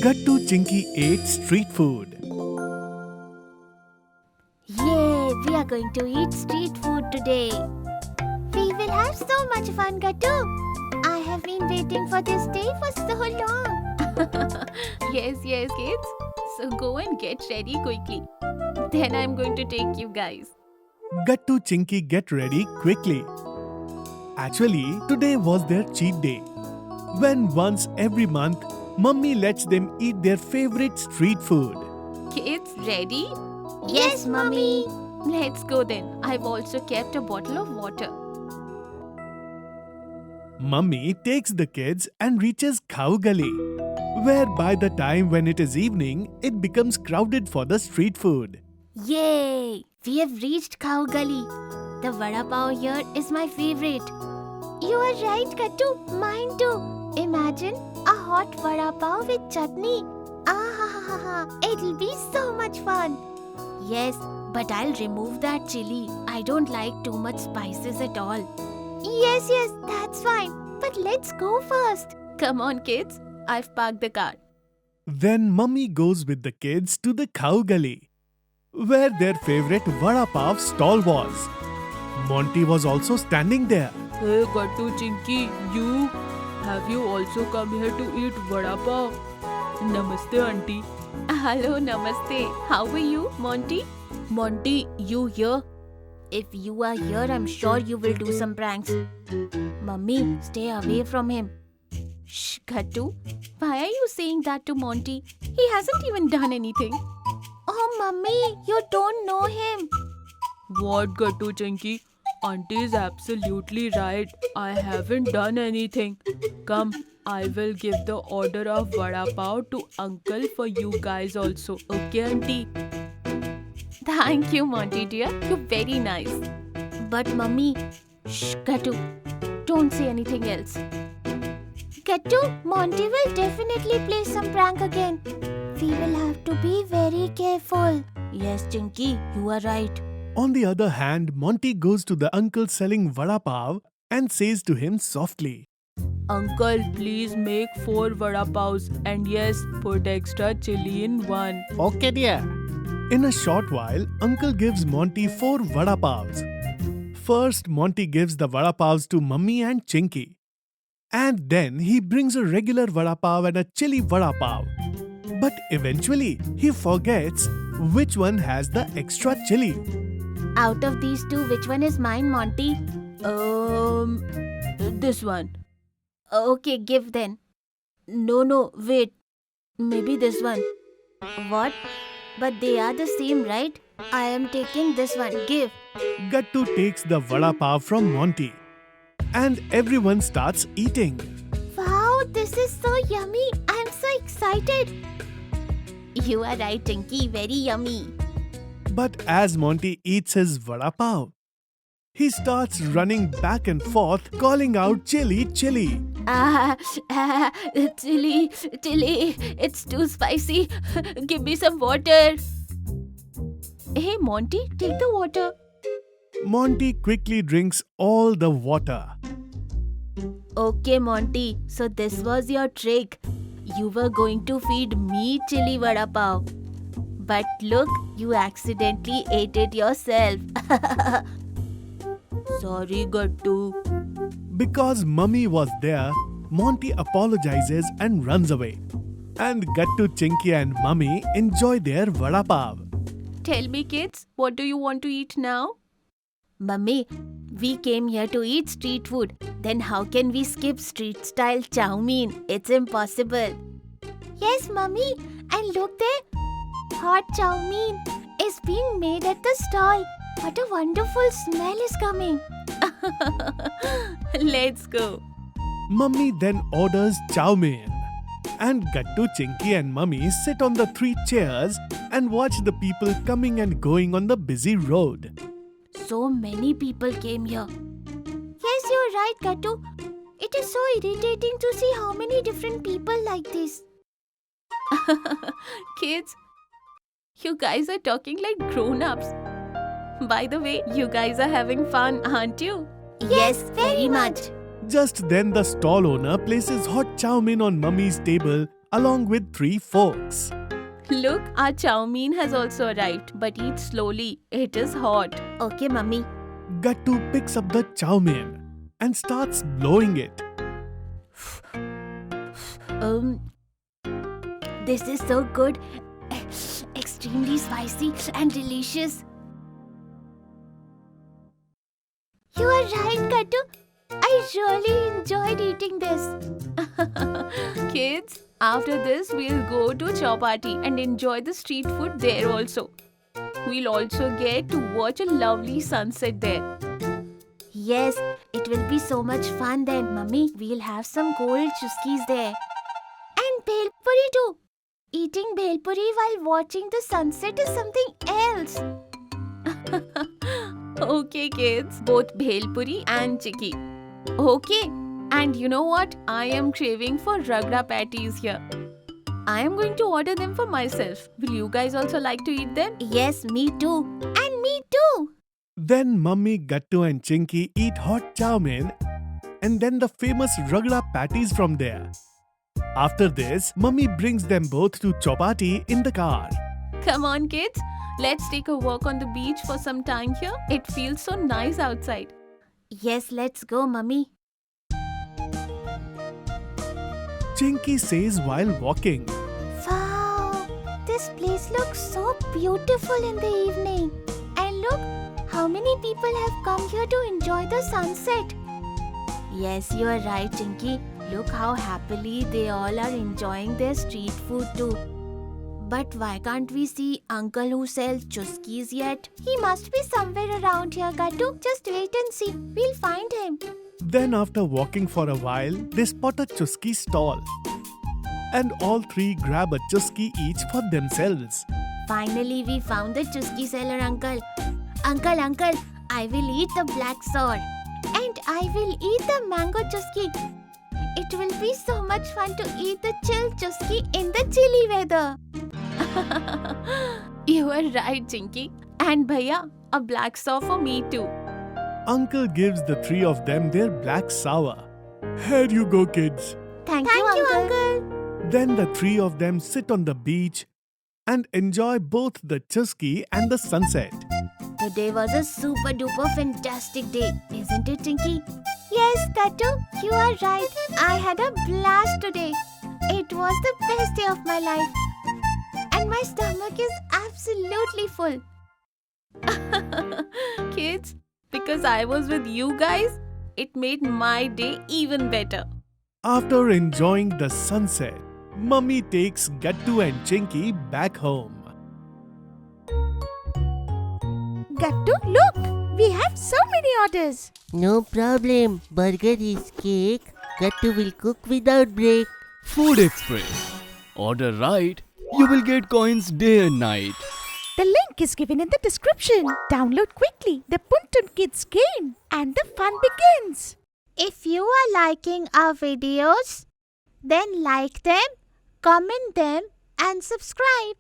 Gattu Chinky ate street food. Yay! We are going to eat street food today. We will have so much fun, Gattu. I have been waiting for this day for so long. Yes, kids. So go and get ready quickly. Then I'm going to take you guys. Gattu Chinky get ready quickly. Actually, today was their cheat day. When once every month, Mummy lets them eat their favorite street food. Kids, ready? Yes, Mummy. Let's go then. I've also kept a bottle of water. Mummy takes the kids and reaches Cow Gully, where by the time when it is evening, it becomes crowded for the street food. Yay! We have reached Cow Gully. The vada pav here is my favorite. You are right, Gattu. Mine too. Imagine a hot vada pav with chutney. It'll be so much fun. Yes, but I'll remove that chili. I don't like too much spices at all. Yes, that's fine. But let's go first. Come on, kids. I've parked the car. Then Mummy goes with the kids to the Cow Gully, where their favorite vada pav stall was. Monty was also standing there. Hey Gattu Chinky, have you also come here to eat vada pav? Namaste auntie. Hello, namaste. How are you, Monty? Monty, you here? If you are here, I'm sure you will do some pranks. Mummy, stay away from him. Shh, Gattu. Why are you saying that to Monty? He hasn't even done anything. Oh, Mummy, you don't know him. What Gattu Chinky? Auntie is absolutely right. I haven't done anything. Come, I will give the order of vada pav to uncle for you guys also. Okay, auntie? Thank you, Monty dear. You're very nice. But Mummy, Shh, Gattu. Don't say anything else. Gattu, Monty will definitely play some prank again. We will have to be very careful. Yes, Chinky, you are right. On the other hand, Monty goes to the uncle selling vada pav and says to him softly, Uncle, please make 4 vada pavs and yes, put extra chili in one. Okay dear. In a short while, Uncle gives Monty 4 vada pavs. First, Monty gives the vada pavs to Mummy and Chinky. And then he brings a regular vada pav and a chili vada pav. But eventually, he forgets which one has the extra chili. Out of these two, which one is mine, Monty? This one. Okay, give then. No, wait. Maybe this one. What? But they are the same, right? I am taking this one. Give. Gattu takes the vada pav from Monty. And everyone starts eating. Wow, this is so yummy. I am so excited. You are right, Chinky. Very yummy. But as Monty eats his vada pav, he starts running back and forth calling out chili, chili. Chili. It's too spicy. Give me some water. Hey, Monty, take the water. Monty quickly drinks all the water. Okay, Monty. So this was your trick. You were going to feed me chili vada pav. But look, you accidentally ate it yourself. Sorry, Gattu. Because Mummy was there, Monty apologizes and runs away. And Gattu, Chinky and Mummy enjoy their vada pav. Tell me, kids, what do you want to eat now? Mummy, we came here to eat street food. Then how can we skip street style chow mein? It's impossible. Yes, Mummy. And look there. Hot chow mein is being made at the stall. What a wonderful smell is coming. Let's go. Mummy then orders chow mein. And Gattu, Chinky and Mummy sit on the 3 chairs and watch the people coming and going on the busy road. So many people came here. Yes, you're right, Gattu. It is so irritating to see how many different people like this. Kids, you guys are talking like grown-ups. By the way, you guys are having fun, aren't you? Yes, very much. Just then the stall owner places hot chow mein on Mummy's table along with 3 forks. Look, our chow mein has also arrived, but eat slowly. It is hot. Okay, mummy. Gattu picks up the chow mein and starts blowing it. This is so good. Extremely spicy and delicious. You are right, Gattu. I really enjoyed eating this. Kids, after this, we'll go to Chowpatty and enjoy the street food there also. We'll also get to watch a lovely sunset there. Yes, it will be so much fun then, Mummy. We'll have some cold chuskis there. And bhel puri too. Eating bhel puri while watching the sunset is something else. Okay, kids, both bhel puri and chikki. Okay, and you know what? I am craving for ragda patties here. I am going to order them for myself. Will you guys also like to eat them? Yes, me too. And me too. Then Mummy, Gattu and Chinky eat hot chow mein and then the famous ragda patties from there. After this, Mummy brings them both to Chowpatty in the car. Come on, kids. Let's take a walk on the beach for some time here. It feels so nice outside. Yes, let's go, Mummy. Chinky says while walking. Wow, this place looks so beautiful in the evening. And look, how many people have come here to enjoy the sunset. Yes, you are right, Chinky. Look how happily they all are enjoying their street food too. But why can't we see Uncle who sells chuskis yet? He must be somewhere around here, Gattu. Just wait and see. We'll find him. Then after walking for a while, they spot a chuski stall. And all 3 grab a chuski each for themselves. Finally, we found the chuski seller, Uncle. Uncle, I will eat the black sour. And I will eat the mango chuski. It will be so much fun to eat the chill chuski in the chilly weather. You are right, Chinky. And Bhaiya, a black saw for me too. Uncle gives the 3 of them their black sour. Here you go, kids. Thank you, Uncle. Then the 3 of them sit on the beach and enjoy both the chuski and the sunset. Today was a super duper fantastic day, isn't it, Chinky? Yes, Gattu, you are right. I had a blast today. It was the best day of my life. And my stomach is absolutely full. Kids, because I was with you guys, it made my day even better. After enjoying the sunset, Mummy takes Gattu and Chinky back home. Gattu, look! We have so many orders. No problem. Burger is cake. Gattu will cook without break. Food Express. Order right, you will get coins day and night. The link is given in the description. Download quickly the Puntun Kids game and the fun begins. If you are liking our videos, then like them, comment them and subscribe.